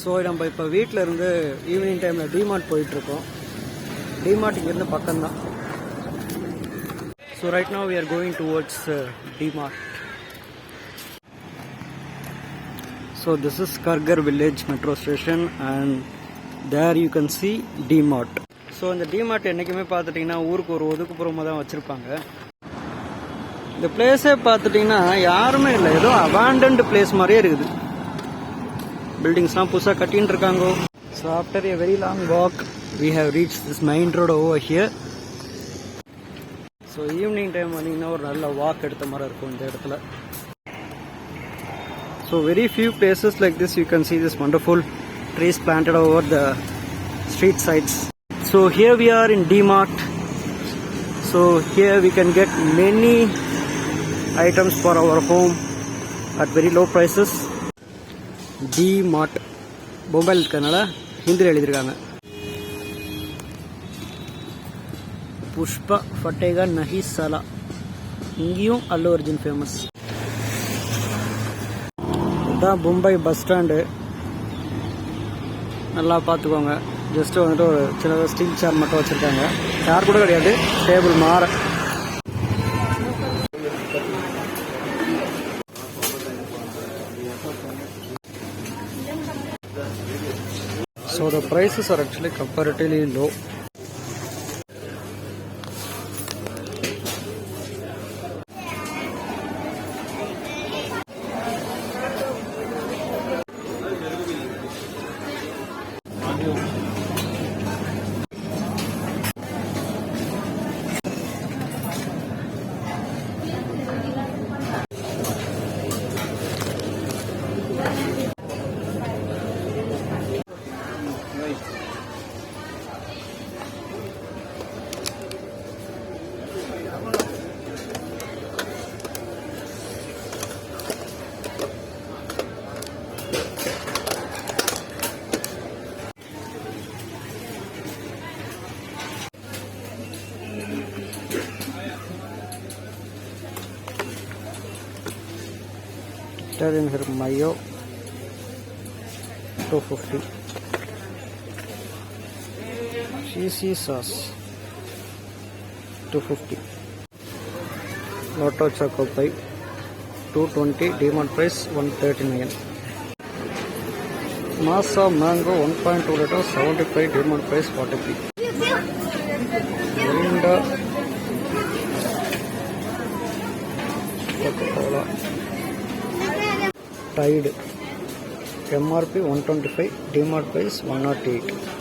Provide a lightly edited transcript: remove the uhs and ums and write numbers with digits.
So நம்ம இப்போ வீட்டில் இருந்து ஈவினிங் டைமில் டிமார்ட் போயிட்டுருக்கோம். டிமார்ட் இங்கேருந்து பக்கம்தான். So right now we are going towards DMart. So this is Kharghar village metro station and there you can see DMart. So இந்த டிமார்ட் என்றைக்குமே பார்த்துட்டிங்கன்னா ஊருக்கு ஒரு ஒதுக்குப்புறமாக தான் வச்சுருப்பாங்க. இந்த பிளேஸே பார்த்துட்டிங்கன்னா யாருமே இல்லை, ஏதோ அபாண்டன்ட் பிளேஸ் மாதிரியே இருக்குது. பில்டிங்ஸ்லாம் புதுசாக கட்டின்னு இருக்காங்க. So after a very long walk we have reach this main road over here. So evening time வந்தீங்கன்னா ஒரு நல்ல வாக் எடுத்த மாதிரி இருக்கும் இந்த இடத்துல. So very few places like this you can see this wonderful trees planted over the street sides. So here we are in DMart. So here we can get many items for our home at very low prices. DMart mobile இருக்கனால ஹிந்தியில் எழுதியிருக்காங்க. புஷ்பா ஃபட்டேகா நஹி சலா, இங்கேயும் அல்லு Arjun famous. இதுதான் Mumbai bus stand. நல்லா பார்த்துக்கோங்க. Just வந்துட்டு ஒரு சில ஸ்டீல் சேர் மட்டும் வச்சுருக்காங்க. சேர் கூட கிடையாது, டேபிள் மாற. So the prices are actually comparatively low. In here mayo 250, cheesy sauce 250, Lotto Choco Pie 220, Demon price 139, Masa Mango 1.2 liters 75, Demon price 43, Mirinda Coca-Cola Tide MRP 125, DMart price 108.